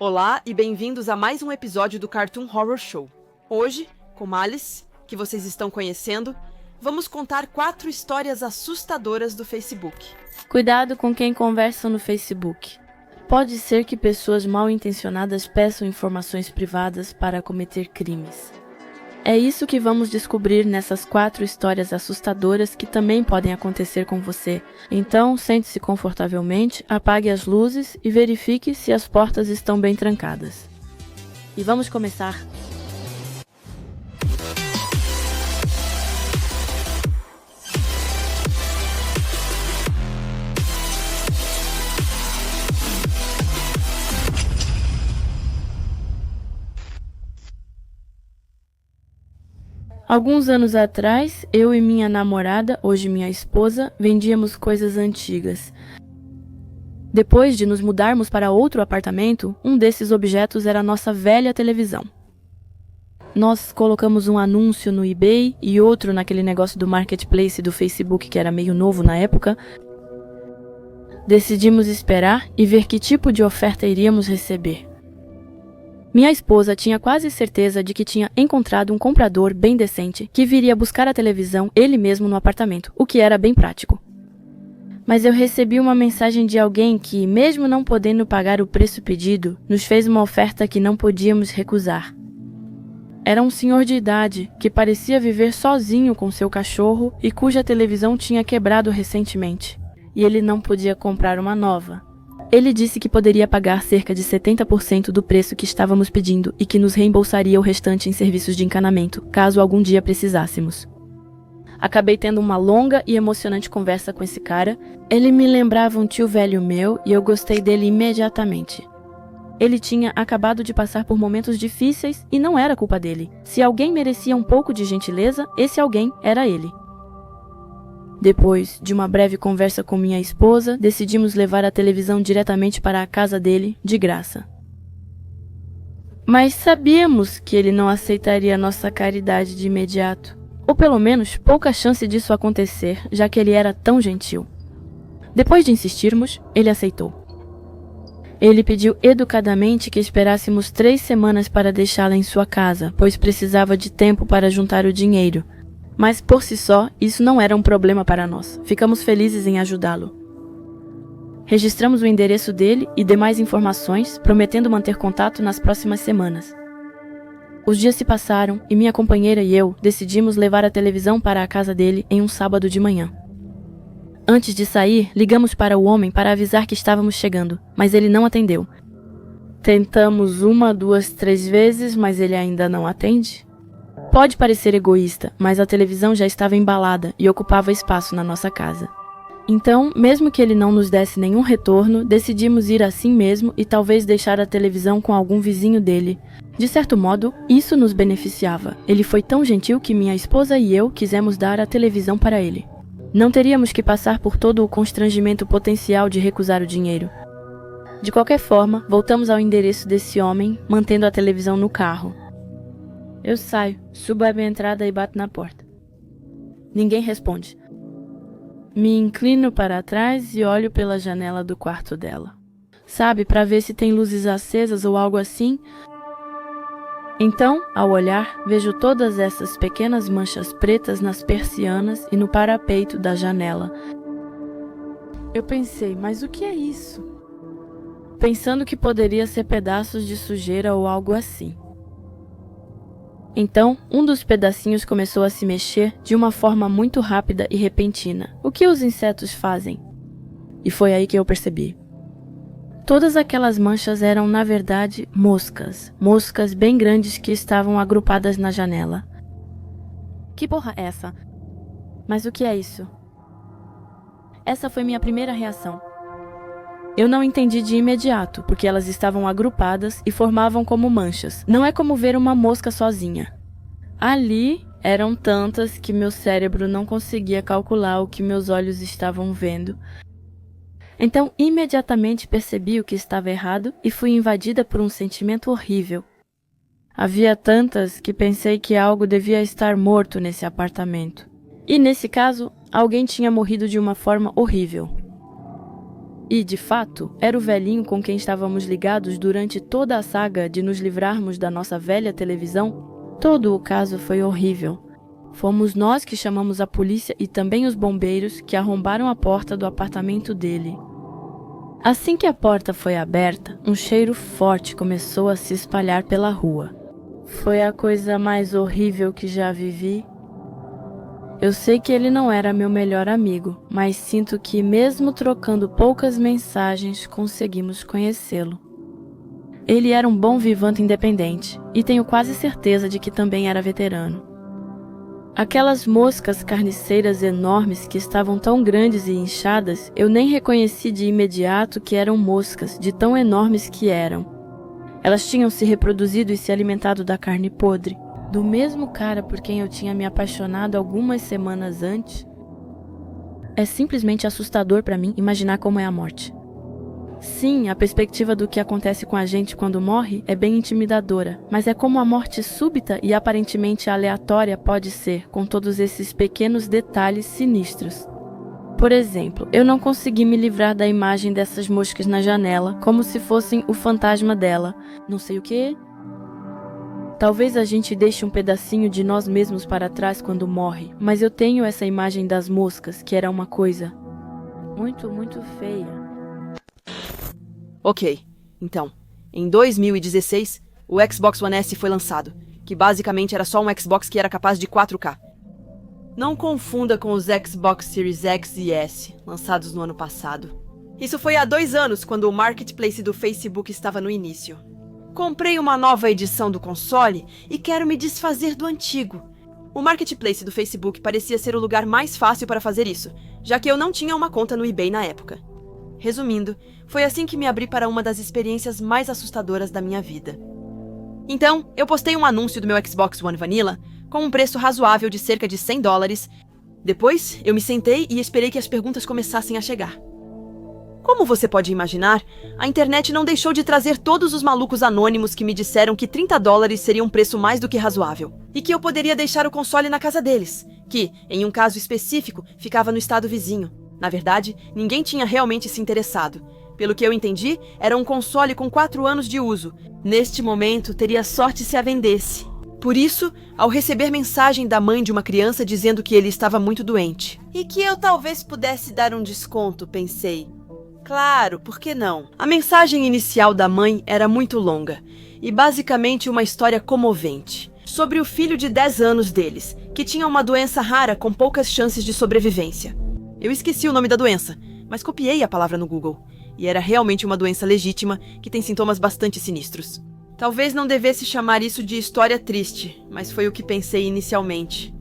Olá e bem-vindos a mais um episódio do Cartoon Horror Show. Hoje, com Alice, que vocês estão conhecendo, vamos contar 4 histórias assustadoras do Facebook. Cuidado com quem conversa no Facebook. Pode ser que pessoas mal intencionadas peçam informações privadas para cometer crimes. É isso que vamos descobrir nessas 4 histórias assustadoras que também podem acontecer com você. Então, sente-se confortavelmente, apague as luzes e verifique se as portas estão bem trancadas. E vamos começar! Alguns anos atrás, eu e minha namorada, hoje minha esposa, vendíamos coisas antigas. Depois de nos mudarmos para outro apartamento, um desses objetos era a nossa velha televisão. Nós colocamos um anúncio no eBay e outro naquele negócio do Marketplace do Facebook que era meio novo na época. Decidimos esperar e ver que tipo de oferta iríamos receber. Minha esposa tinha quase certeza de que tinha encontrado um comprador bem decente que viria buscar a televisão ele mesmo no apartamento, o que era bem prático. Mas eu recebi uma mensagem de alguém que, mesmo não podendo pagar o preço pedido, nos fez uma oferta que não podíamos recusar. Era um senhor de idade que parecia viver sozinho com seu cachorro e cuja televisão tinha quebrado recentemente, e ele não podia comprar uma nova. Ele disse que poderia pagar cerca de 70% do preço que estávamos pedindo e que nos reembolsaria o restante em serviços de encanamento, caso algum dia precisássemos. Acabei tendo uma longa e emocionante conversa com esse cara. Ele me lembrava um tio velho meu e eu gostei dele imediatamente. Ele tinha acabado de passar por momentos difíceis e não era culpa dele. Se alguém merecia um pouco de gentileza, esse alguém era ele. Depois de uma breve conversa com minha esposa, decidimos levar a televisão diretamente para a casa dele, de graça. Mas sabíamos que ele não aceitaria nossa caridade de imediato. Ou pelo menos pouca chance disso acontecer, já que ele era tão gentil. Depois de insistirmos, ele aceitou. Ele pediu educadamente que esperássemos 3 semanas para deixá-la em sua casa, pois precisava de tempo para juntar o dinheiro. Mas, por si só, isso não era um problema para nós. Ficamos felizes em ajudá-lo. Registramos o endereço dele e demais informações, prometendo manter contato nas próximas semanas. Os dias se passaram e minha companheira e eu decidimos levar a televisão para a casa dele em um sábado de manhã. Antes de sair, ligamos para o homem para avisar que estávamos chegando, mas ele não atendeu. Tentamos 1, 2, 3 vezes, mas ele ainda não atende. Pode parecer egoísta, mas a televisão já estava embalada e ocupava espaço na nossa casa. Então, mesmo que ele não nos desse nenhum retorno, decidimos ir assim mesmo e talvez deixar a televisão com algum vizinho dele. De certo modo, isso nos beneficiava. Ele foi tão gentil que minha esposa e eu quisemos dar a televisão para ele. Não teríamos que passar por todo o constrangimento potencial de recusar o dinheiro. De qualquer forma, voltamos ao endereço desse homem, mantendo a televisão no carro. Eu saio, subo a minha entrada e bato na porta. Ninguém responde. Me inclino para trás e olho pela janela do quarto dela. Sabe, para ver se tem luzes acesas ou algo assim. Então, ao olhar, vejo todas essas pequenas manchas pretas nas persianas e no parapeito da janela. Eu pensei, mas o que é isso? Pensando que poderia ser pedaços de sujeira ou algo assim. Então, um dos pedacinhos começou a se mexer de uma forma muito rápida e repentina. O que os insetos fazem? E foi aí que eu percebi. Todas aquelas manchas eram, na verdade, moscas. Moscas bem grandes que estavam agrupadas na janela. Que porra é essa? Mas o que é isso? Essa foi minha primeira reação. Eu não entendi de imediato, porque elas estavam agrupadas e formavam como manchas. Não é como ver uma mosca sozinha. Ali eram tantas que meu cérebro não conseguia calcular o que meus olhos estavam vendo. Então, imediatamente percebi o que estava errado e fui invadida por um sentimento horrível. Havia tantas que pensei que algo devia estar morto nesse apartamento. E nesse caso, alguém tinha morrido de uma forma horrível. E, de fato, era o velhinho com quem estávamos ligados durante toda a saga de nos livrarmos da nossa velha televisão. Todo o caso foi horrível. Fomos nós que chamamos a polícia e também os bombeiros que arrombaram a porta do apartamento dele. Assim que a porta foi aberta, um cheiro forte começou a se espalhar pela rua. Foi a coisa mais horrível que já vivi. Eu sei que ele não era meu melhor amigo, mas sinto que, mesmo trocando poucas mensagens, conseguimos conhecê-lo. Ele era um bom vivante independente, e tenho quase certeza de que também era veterano. Aquelas moscas carniceiras enormes que estavam tão grandes e inchadas, eu nem reconheci de imediato que eram moscas, de tão enormes que eram. Elas tinham se reproduzido e se alimentado da carne podre, do mesmo cara por quem eu tinha me apaixonado algumas semanas antes. É simplesmente assustador para mim imaginar como é a morte. Sim, a perspectiva do que acontece com a gente quando morre é bem intimidadora, mas é como a morte súbita e aparentemente aleatória pode ser, com todos esses pequenos detalhes sinistros. Por exemplo, eu não consegui me livrar da imagem dessas moscas na janela, como se fossem o fantasma dela. Não sei o quê. Talvez a gente deixe um pedacinho de nós mesmos para trás quando morre, mas eu tenho essa imagem das moscas, que era uma coisa muito, muito feia. Ok, então, em 2016, o Xbox One S foi lançado, que basicamente era só um Xbox que era capaz de 4K. Não confunda com os Xbox Series X e S, lançados no ano passado. Isso foi há 2 anos, quando o marketplace do Facebook estava no início. Comprei uma nova edição do console e quero me desfazer do antigo. O marketplace do Facebook parecia ser o lugar mais fácil para fazer isso, já que eu não tinha uma conta no eBay na época. Resumindo, foi assim que me abri para uma das experiências mais assustadoras da minha vida. Então, eu postei um anúncio do meu Xbox One Vanilla com um preço razoável de cerca de $100. Depois, eu me sentei e esperei que as perguntas começassem a chegar. Como você pode imaginar, a internet não deixou de trazer todos os malucos anônimos que me disseram que $30 seria um preço mais do que razoável, e que eu poderia deixar o console na casa deles, que, em um caso específico, ficava no estado vizinho. Na verdade, ninguém tinha realmente se interessado. Pelo que eu entendi, era um console com 4 anos de uso. Neste momento, teria sorte se a vendesse. Por isso, ao receber mensagem da mãe de uma criança dizendo que ele estava muito doente, e que eu talvez pudesse dar um desconto, pensei. Claro, por que não? A mensagem inicial da mãe era muito longa, e basicamente uma história comovente, sobre o filho de 10 anos deles, que tinha uma doença rara com poucas chances de sobrevivência. Eu esqueci o nome da doença, mas copiei a palavra no Google, e era realmente uma doença legítima que tem sintomas bastante sinistros. Talvez não devesse chamar isso de história triste, mas foi o que pensei inicialmente.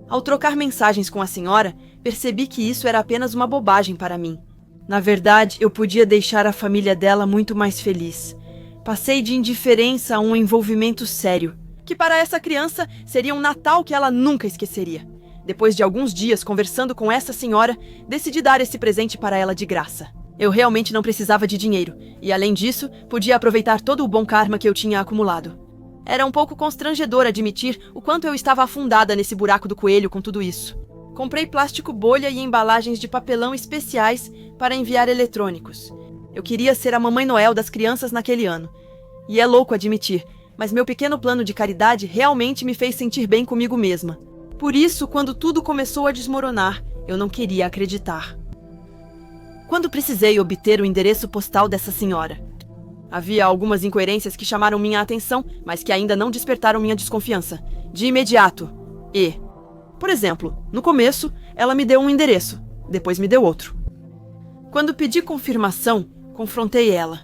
Ao trocar mensagens com a senhora, percebi que isso era apenas uma bobagem para mim. Na verdade, eu podia deixar a família dela muito mais feliz. Passei de indiferença a um envolvimento sério, que para essa criança seria um Natal que ela nunca esqueceria. Depois de alguns dias conversando com essa senhora, decidi dar esse presente para ela de graça. Eu realmente não precisava de dinheiro, e além disso, podia aproveitar todo o bom karma que eu tinha acumulado. Era um pouco constrangedor admitir o quanto eu estava afundada nesse buraco do coelho com tudo isso. Comprei plástico bolha e embalagens de papelão especiais para enviar eletrônicos. Eu queria ser a Mamãe Noel das crianças naquele ano. E é louco admitir, mas meu pequeno plano de caridade realmente me fez sentir bem comigo mesma. Por isso, quando tudo começou a desmoronar, eu não queria acreditar. Quando precisei obter o endereço postal dessa senhora, havia algumas incoerências que chamaram minha atenção, mas que ainda não despertaram minha desconfiança. De imediato. Por exemplo, no começo, ela me deu um endereço, depois me deu outro. Quando pedi confirmação, confrontei ela.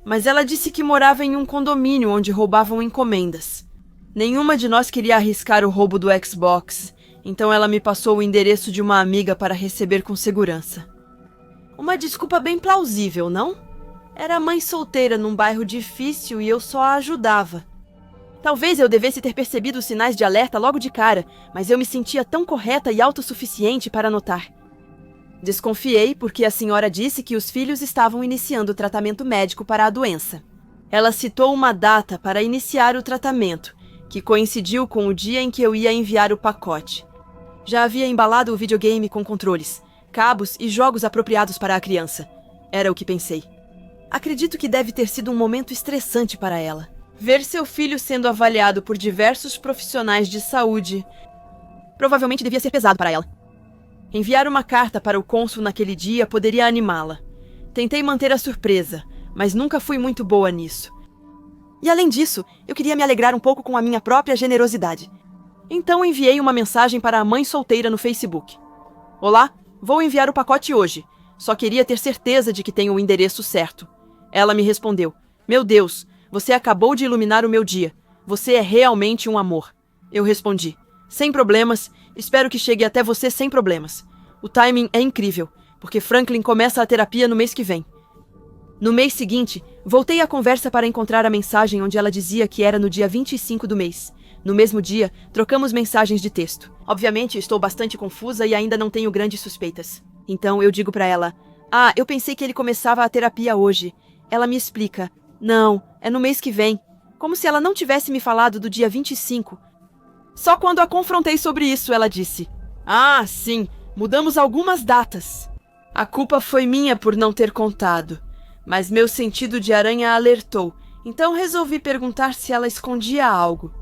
Mas ela disse que morava em um condomínio onde roubavam encomendas. Nenhuma de nós queria arriscar o roubo do Xbox, então ela me passou o endereço de uma amiga para receber com segurança. Uma desculpa bem plausível, não? Era mãe solteira num bairro difícil e eu só a ajudava. Talvez eu devesse ter percebido os sinais de alerta logo de cara, mas eu me sentia tão correta e autossuficiente para notar. Desconfiei porque a senhora disse que os filhos estavam iniciando o tratamento médico para a doença. Ela citou uma data para iniciar o tratamento, que coincidiu com o dia em que eu ia enviar o pacote. Já havia embalado o videogame com controles, cabos e jogos apropriados para a criança. Era o que pensei. Acredito que deve ter sido um momento estressante para ela. Ver seu filho sendo avaliado por diversos profissionais de saúde provavelmente devia ser pesado para ela. Enviar uma carta para o cônsul naquele dia poderia animá-la. Tentei manter a surpresa, mas nunca fui muito boa nisso. E além disso, eu queria me alegrar um pouco com a minha própria generosidade. Então enviei uma mensagem para a mãe solteira no Facebook. Olá, vou enviar o pacote hoje. Só queria ter certeza de que tenho o endereço certo. Ela me respondeu: Meu Deus, você acabou de iluminar o meu dia. Você é realmente um amor. Eu respondi: Sem problemas, espero que chegue até você sem problemas. O timing é incrível, porque Franklin começa a terapia no mês que vem. No mês seguinte, voltei à conversa para encontrar a mensagem onde ela dizia que era no dia 25 do mês. No mesmo dia, trocamos mensagens de texto. Obviamente, estou bastante confusa e ainda não tenho grandes suspeitas. Então, eu digo para ela: eu pensei que ele começava a terapia hoje. Ela me explica: Não, é no mês que vem. Como se ela não tivesse me falado do dia 25. Só quando a confrontei sobre isso, ela disse: sim, mudamos algumas datas. A culpa foi minha por não ter contado, mas meu sentido de aranha alertou, então resolvi perguntar se ela escondia algo.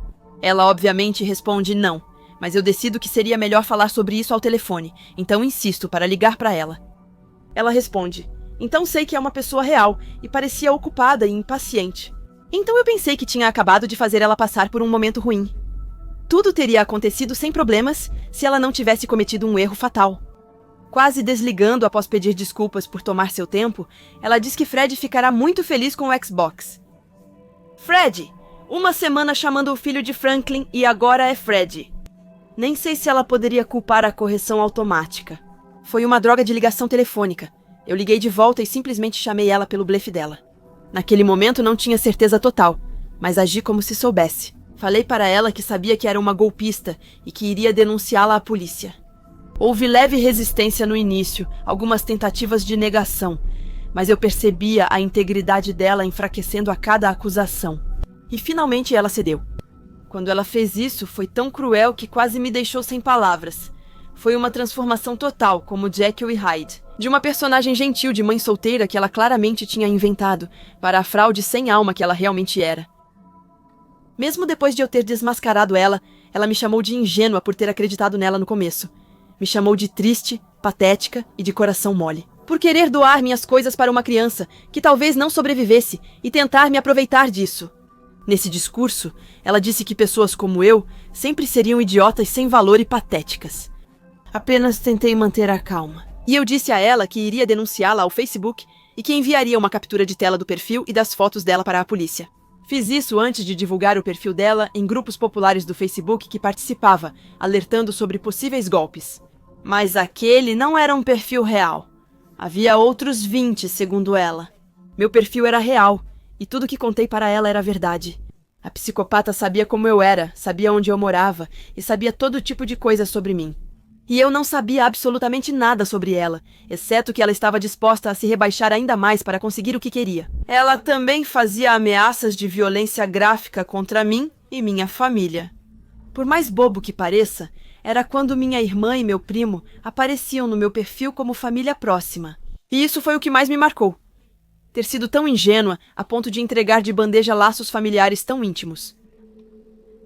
Ela obviamente responde não, mas eu decido que seria melhor falar sobre isso ao telefone, então insisto para ligar para ela. Ela responde: Então sei que é uma pessoa real, e parecia ocupada e impaciente. Então eu pensei que tinha acabado de fazer ela passar por um momento ruim. Tudo teria acontecido sem problemas se ela não tivesse cometido um erro fatal. Quase desligando após pedir desculpas por tomar seu tempo, ela diz que Fred ficará muito feliz com o Xbox. Fred! Uma semana chamando o filho de Franklin e agora é Fred. Nem sei se ela poderia culpar a correção automática. Foi uma droga de ligação telefônica. Eu liguei de volta e simplesmente chamei ela pelo blefe dela. Naquele momento não tinha certeza total, mas agi como se soubesse. Falei para ela que sabia que era uma golpista e que iria denunciá-la à polícia. Houve leve resistência no início, algumas tentativas de negação, mas eu percebia a integridade dela enfraquecendo a cada acusação. E finalmente ela cedeu. Quando ela fez isso, foi tão cruel que quase me deixou sem palavras. Foi uma transformação total, como Jekyll e Hyde, de uma personagem gentil de mãe solteira que ela claramente tinha inventado, para a fraude sem alma que ela realmente era. Mesmo depois de eu ter desmascarado ela me chamou de ingênua por ter acreditado nela no começo. Me chamou de triste, patética e de coração mole. Por querer doar minhas coisas para uma criança que talvez não sobrevivesse e tentar me aproveitar disso. Nesse discurso, ela disse que pessoas como eu sempre seriam idiotas sem valor e patéticas. Apenas tentei manter a calma. E eu disse a ela que iria denunciá-la ao Facebook e que enviaria uma captura de tela do perfil e das fotos dela para a polícia. Fiz isso antes de divulgar o perfil dela em grupos populares do Facebook que participava, alertando sobre possíveis golpes. Mas aquele não era um perfil real. Havia outros 20, segundo ela. Meu perfil era real, e tudo que contei para ela era verdade. A psicopata sabia como eu era, sabia onde eu morava, e sabia todo tipo de coisa sobre mim. E eu não sabia absolutamente nada sobre ela, exceto que ela estava disposta a se rebaixar ainda mais para conseguir o que queria. Ela também fazia ameaças de violência gráfica contra mim e minha família. Por mais bobo que pareça, era quando minha irmã e meu primo apareciam no meu perfil como família próxima. E isso foi o que mais me marcou. Ter sido tão ingênua a ponto de entregar de bandeja laços familiares tão íntimos.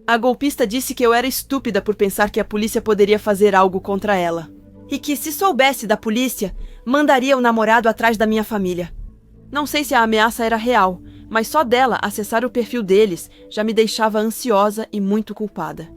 A golpista disse que eu era estúpida por pensar que a polícia poderia fazer algo contra ela. E que, se soubesse da polícia, mandaria o namorado atrás da minha família. Não sei se a ameaça era real, mas só dela acessar o perfil deles já me deixava ansiosa e muito culpada.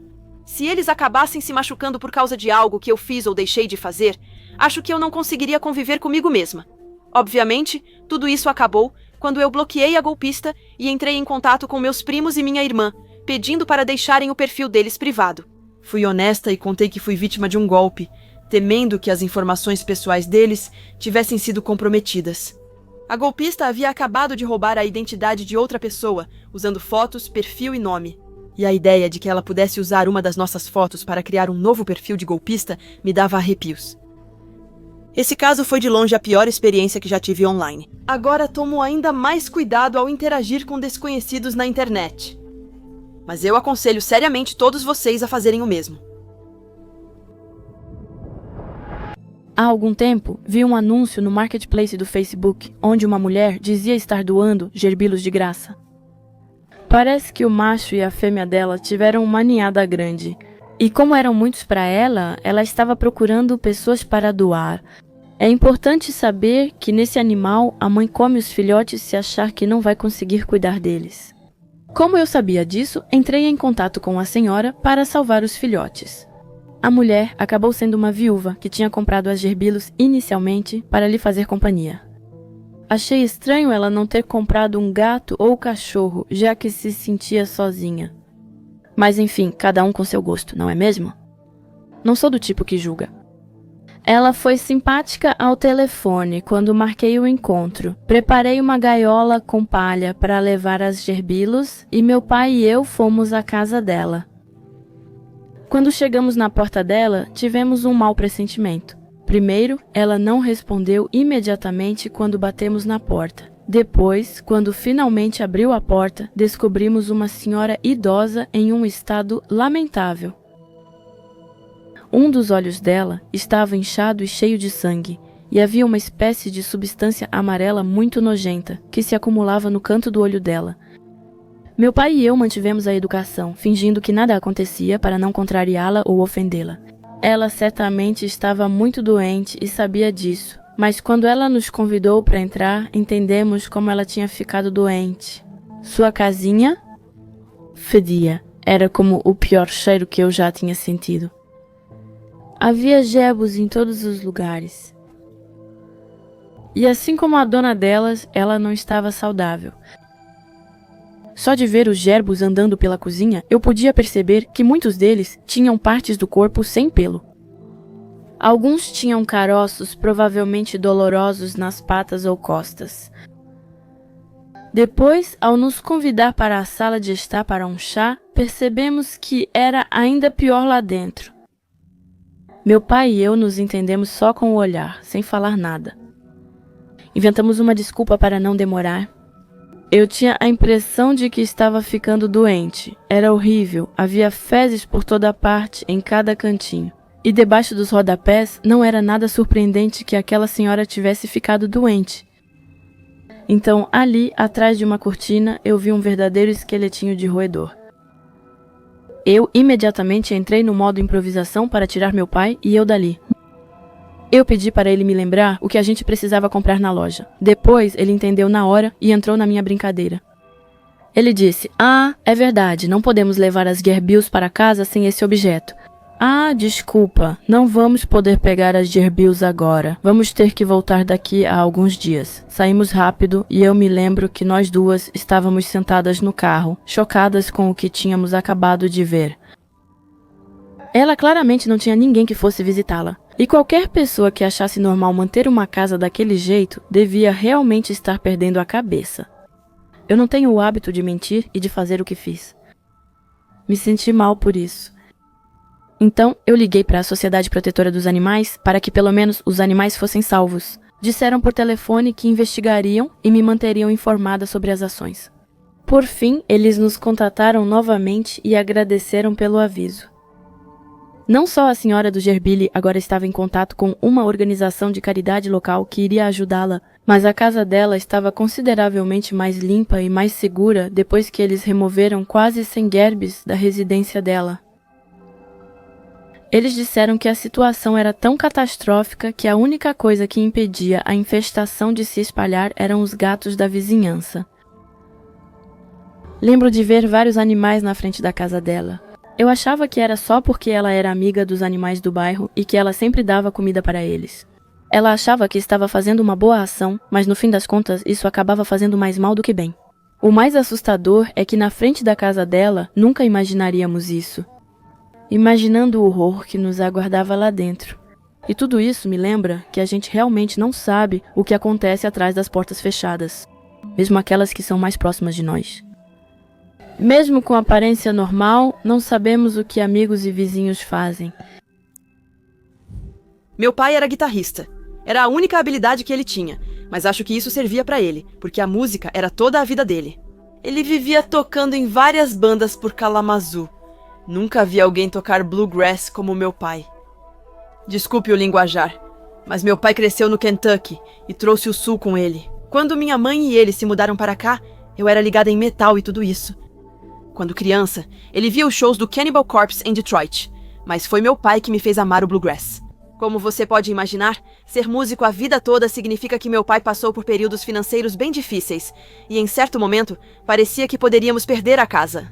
Se eles acabassem se machucando por causa de algo que eu fiz ou deixei de fazer, acho que eu não conseguiria conviver comigo mesma. Obviamente, tudo isso acabou quando eu bloqueei a golpista e entrei em contato com meus primos e minha irmã, pedindo para deixarem o perfil deles privado. Fui honesta e contei que fui vítima de um golpe, temendo que as informações pessoais deles tivessem sido comprometidas. A golpista havia acabado de roubar a identidade de outra pessoa, usando fotos, perfil e nome. E a ideia de que ela pudesse usar uma das nossas fotos para criar um novo perfil de golpista me dava arrepios. Esse caso foi de longe a pior experiência que já tive online. Agora tomo ainda mais cuidado ao interagir com desconhecidos na internet. Mas eu aconselho seriamente todos vocês a fazerem o mesmo. Há algum tempo, vi um anúncio no Marketplace do Facebook, onde uma mulher dizia estar doando gerbilos de graça. Parece que o macho e a fêmea dela tiveram uma ninhada grande. E como eram muitos para ela, ela estava procurando pessoas para doar. É importante saber que nesse animal, a mãe come os filhotes se achar que não vai conseguir cuidar deles. Como eu sabia disso, entrei em contato com a senhora para salvar os filhotes. A mulher acabou sendo uma viúva que tinha comprado as gerbilos inicialmente para lhe fazer companhia. Achei estranho ela não ter comprado um gato ou cachorro, já que se sentia sozinha. Mas enfim, cada um com seu gosto, não é mesmo? Não sou do tipo que julga. Ela foi simpática ao telefone quando marquei o encontro. Preparei uma gaiola com palha para levar as gerbilos e meu pai e eu fomos à casa dela. Quando chegamos na porta dela, tivemos um mau pressentimento. Primeiro, ela não respondeu imediatamente quando batemos na porta. Depois, quando finalmente abriu a porta, descobrimos uma senhora idosa em um estado lamentável. Um dos olhos dela estava inchado e cheio de sangue, e havia uma espécie de substância amarela muito nojenta que se acumulava no canto do olho dela. Meu pai e eu mantivemos a educação, fingindo que nada acontecia para não contrariá-la ou ofendê-la. Ela certamente estava muito doente e sabia disso, mas quando ela nos convidou para entrar, entendemos como ela tinha ficado doente. Sua casinha fedia. Era como o pior cheiro que eu já tinha sentido. Havia gebos em todos os lugares. E assim como a dona delas, ela não estava saudável. Só de ver os gerbos andando pela cozinha, eu podia perceber que muitos deles tinham partes do corpo sem pelo. Alguns tinham caroços provavelmente dolorosos nas patas ou costas. Depois, ao nos convidar para a sala de estar para um chá, percebemos que era ainda pior lá dentro. Meu pai e eu nos entendemos só com o olhar, sem falar nada. Inventamos uma desculpa para não demorar. Eu tinha a impressão de que estava ficando doente. Era horrível, havia fezes por toda parte, em cada cantinho. E debaixo dos rodapés não era nada surpreendente que aquela senhora tivesse ficado doente. Então, ali, atrás de uma cortina, eu vi um verdadeiro esqueletinho de roedor. Eu imediatamente entrei no modo improvisação para tirar meu pai e eu dali. Eu pedi para ele me lembrar o que a gente precisava comprar na loja. Depois, ele entendeu na hora e entrou na minha brincadeira. Ele disse, é verdade, não podemos levar as gerbilos para casa sem esse objeto. Desculpa, não vamos poder pegar as gerbilos agora. Vamos ter que voltar daqui a alguns dias. Saímos rápido e eu me lembro que nós duas estávamos sentadas no carro, chocadas com o que tínhamos acabado de ver. Ela claramente não tinha ninguém que fosse visitá-la. E qualquer pessoa que achasse normal manter uma casa daquele jeito devia realmente estar perdendo a cabeça. Eu não tenho o hábito de mentir e de fazer o que fiz. Me senti mal por isso. Então, eu liguei para a Sociedade Protetora dos Animais para que pelo menos os animais fossem salvos. Disseram por telefone que investigariam e me manteriam informada sobre as ações. Por fim, eles nos contataram novamente e agradeceram pelo aviso. Não só a senhora do Gerbili agora estava em contato com uma organização de caridade local que iria ajudá-la, mas a casa dela estava consideravelmente mais limpa e mais segura depois que eles removeram quase 100 gerbes da residência dela. Eles disseram que a situação era tão catastrófica que a única coisa que impedia a infestação de se espalhar eram os gatos da vizinhança. Lembro de ver vários animais na frente da casa dela. Eu achava que era só porque ela era amiga dos animais do bairro e que ela sempre dava comida para eles. Ela achava que estava fazendo uma boa ação, mas no fim das contas isso acabava fazendo mais mal do que bem. O mais assustador é que na frente da casa dela nunca imaginaríamos isso. Imaginando o horror que nos aguardava lá dentro. E tudo isso me lembra que a gente realmente não sabe o que acontece atrás das portas fechadas, mesmo aquelas que são mais próximas de nós. Mesmo com aparência normal, não sabemos o que amigos e vizinhos fazem. Meu pai era guitarrista. Era a única habilidade que ele tinha, mas acho que isso servia pra ele, porque a música era toda a vida dele. Ele vivia tocando em várias bandas por Kalamazoo. Nunca vi alguém tocar bluegrass como meu pai. Desculpe o linguajar. Mas meu pai cresceu no Kentucky e trouxe o sul com ele. Quando minha mãe e ele se mudaram para cá, eu era ligada em metal e tudo isso. Quando criança, ele via os shows do Cannibal Corpse em Detroit, mas foi meu pai que me fez amar o bluegrass. Como você pode imaginar, ser músico a vida toda significa que meu pai passou por períodos financeiros bem difíceis, e em certo momento, parecia que poderíamos perder a casa.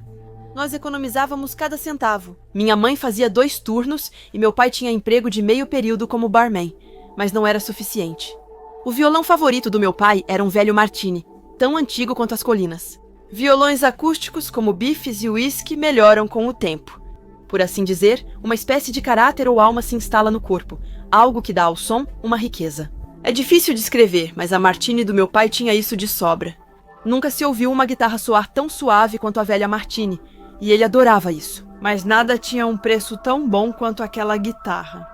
Nós economizávamos cada centavo. Minha mãe fazia 2 turnos e meu pai tinha emprego de meio período como barman, mas não era suficiente. O violão favorito do meu pai era um velho Martini, tão antigo quanto as colinas. Violões acústicos como bifes e whisky melhoram com o tempo. Por assim dizer, uma espécie de caráter ou alma se instala no corpo, algo que dá ao som uma riqueza. É difícil descrever, mas a Martini do meu pai tinha isso de sobra. Nunca se ouviu uma guitarra soar tão suave quanto a velha Martini, e ele adorava isso. Mas nada tinha um preço tão bom quanto aquela guitarra.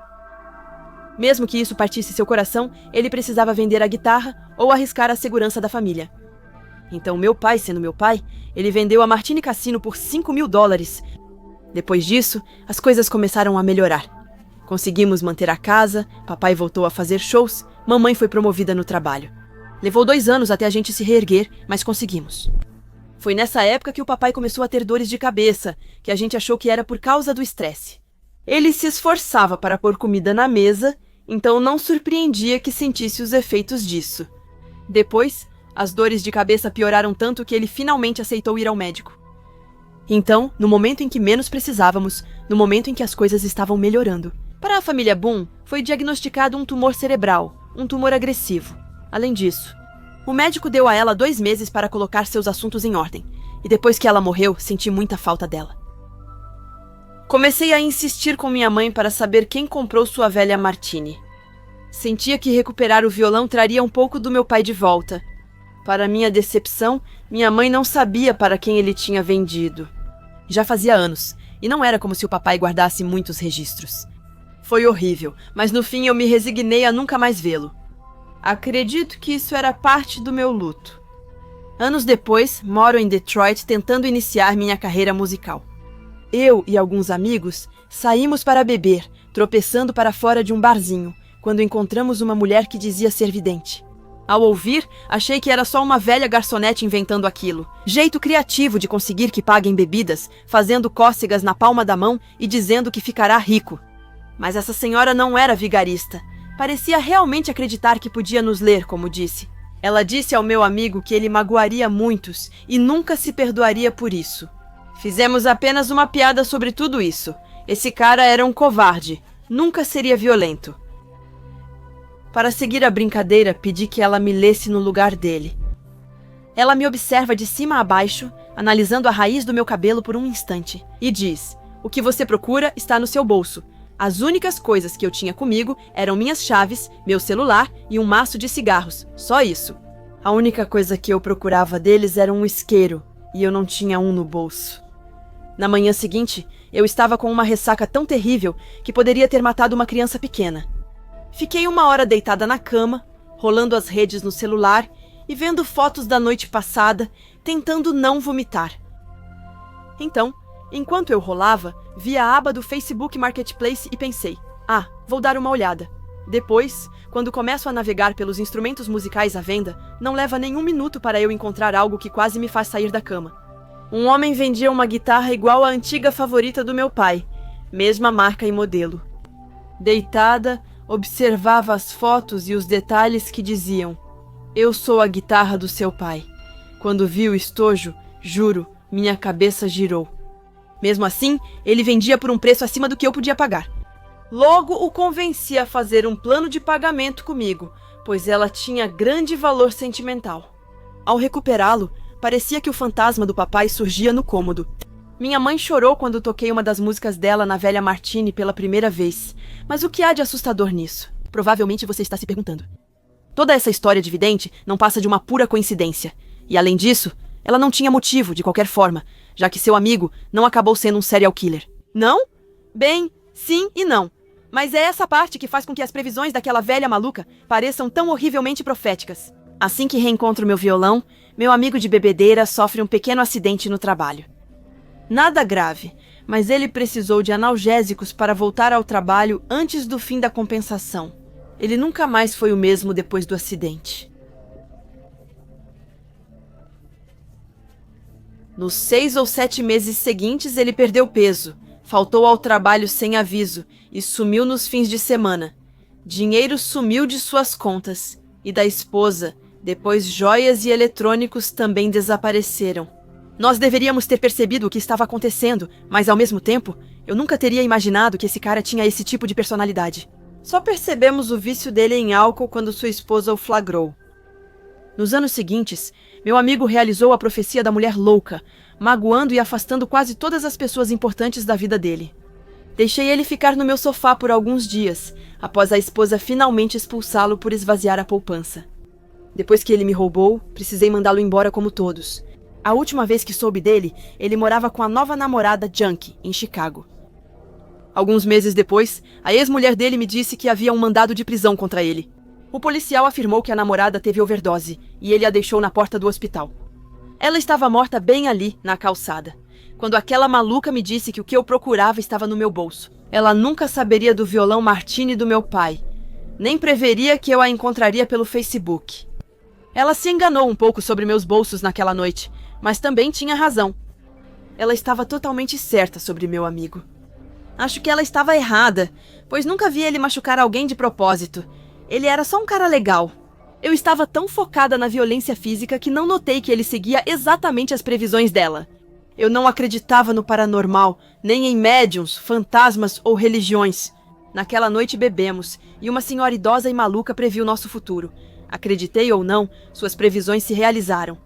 Mesmo que isso partisse seu coração, ele precisava vender a guitarra ou arriscar a segurança da família. Então meu pai, sendo meu pai, ele vendeu a Martini Cassino por $5.000. Depois disso, as coisas começaram a melhorar. Conseguimos manter a casa, papai voltou a fazer shows, mamãe foi promovida no trabalho. Levou 2 anos até a gente se reerguer, mas conseguimos. Foi nessa época que o papai começou a ter dores de cabeça, que a gente achou que era por causa do estresse. Ele se esforçava para pôr comida na mesa, então não surpreendia que sentisse os efeitos disso. Depois, as dores de cabeça pioraram tanto que ele finalmente aceitou ir ao médico. Então, no momento em que menos precisávamos, no momento em que as coisas estavam melhorando, para a família Boone, foi diagnosticado um tumor cerebral, um tumor agressivo. Além disso, o médico deu a ela 2 meses para colocar seus assuntos em ordem, e depois que ela morreu, senti muita falta dela. Comecei a insistir com minha mãe para saber quem comprou sua velha Martini. Sentia que recuperar o violão traria um pouco do meu pai de volta. Para minha decepção, minha mãe não sabia para quem ele tinha vendido. Já fazia anos, e não era como se o papai guardasse muitos registros. Foi horrível, mas no fim eu me resignei a nunca mais vê-lo. Acredito que isso era parte do meu luto. Anos depois, moro em Detroit tentando iniciar minha carreira musical. Eu e alguns amigos saímos para beber, tropeçando para fora de um barzinho, quando encontramos uma mulher que dizia ser vidente. Ao ouvir, achei que era só uma velha garçonete inventando aquilo. Jeito criativo de conseguir que paguem bebidas, fazendo cócegas na palma da mão e dizendo que ficará rico. Mas essa senhora não era vigarista. Parecia realmente acreditar que podia nos ler, como disse. Ela disse ao meu amigo que ele magoaria muitos e nunca se perdoaria por isso. Fizemos apenas uma piada sobre tudo isso. Esse cara era um covarde. Nunca seria violento. Para seguir a brincadeira, pedi que ela me lesse no lugar dele. Ela me observa de cima a baixo, analisando a raiz do meu cabelo por um instante, e diz: "O que você procura está no seu bolso. As únicas coisas que eu tinha comigo eram minhas chaves, meu celular e um maço de cigarros. Só isso. A única coisa que eu procurava deles era um isqueiro, e eu não tinha um no bolso." Na manhã seguinte, eu estava com uma ressaca tão terrível que poderia ter matado uma criança pequena. Fiquei 1 hora deitada na cama, rolando as redes no celular e vendo fotos da noite passada, tentando não vomitar. Então, enquanto eu rolava, vi a aba do Facebook Marketplace e pensei: vou dar uma olhada. Depois, quando começo a navegar pelos instrumentos musicais à venda, não leva nem 1 minuto para eu encontrar algo que quase me faz sair da cama. Um homem vendia uma guitarra igual à antiga favorita do meu pai, mesma marca e modelo. Deitada, observava as fotos e os detalhes que diziam: "Eu sou a guitarra do seu pai." Quando vi o estojo, juro, minha cabeça girou. Mesmo assim, ele vendia por um preço acima do que eu podia pagar. Logo o convenci a fazer um plano de pagamento comigo, pois ela tinha grande valor sentimental. Ao recuperá-lo, parecia que o fantasma do papai surgia no cômodo. Minha mãe chorou quando toquei uma das músicas dela na velha Martini pela primeira vez. Mas o que há de assustador nisso? Provavelmente você está se perguntando. Toda essa história de vidente não passa de uma pura coincidência. E além disso, ela não tinha motivo, de qualquer forma, já que seu amigo não acabou sendo um serial killer. Não? Bem, sim e não. Mas é essa parte que faz com que as previsões daquela velha maluca pareçam tão horrivelmente proféticas. Assim que reencontro meu violão, meu amigo de bebedeira sofre um pequeno acidente no trabalho. Nada grave, mas ele precisou de analgésicos para voltar ao trabalho antes do fim da compensação. Ele nunca mais foi o mesmo depois do acidente. Nos 6 ou 7 meses seguintes, ele perdeu peso, faltou ao trabalho sem aviso e sumiu nos fins de semana. Dinheiro sumiu de suas contas e da esposa, depois joias e eletrônicos também desapareceram. Nós deveríamos ter percebido o que estava acontecendo, mas ao mesmo tempo, eu nunca teria imaginado que esse cara tinha esse tipo de personalidade. Só percebemos o vício dele em álcool quando sua esposa o flagrou. Nos anos seguintes, meu amigo realizou a profecia da mulher louca, magoando e afastando quase todas as pessoas importantes da vida dele. Deixei ele ficar no meu sofá por alguns dias, após a esposa finalmente expulsá-lo por esvaziar a poupança. Depois que ele me roubou, precisei mandá-lo embora como todos. A última vez que soube dele, ele morava com a nova namorada Junkie, em Chicago. Alguns meses depois, a ex-mulher dele me disse que havia um mandado de prisão contra ele. O policial afirmou que a namorada teve overdose e ele a deixou na porta do hospital. Ela estava morta bem ali, na calçada, quando aquela maluca me disse que o que eu procurava estava no meu bolso. Ela nunca saberia do violão Martini do meu pai, nem preveria que eu a encontraria pelo Facebook. Ela se enganou um pouco sobre meus bolsos naquela noite, mas também tinha razão. Ela estava totalmente certa sobre meu amigo. Acho que ela estava errada, pois nunca vi ele machucar alguém de propósito. Ele era só um cara legal. Eu estava tão focada na violência física que não notei que ele seguia exatamente as previsões dela. Eu não acreditava no paranormal, nem em médiums, fantasmas ou religiões. Naquela noite bebemos, e uma senhora idosa e maluca previu nosso futuro. Acreditei ou não, suas previsões se realizaram.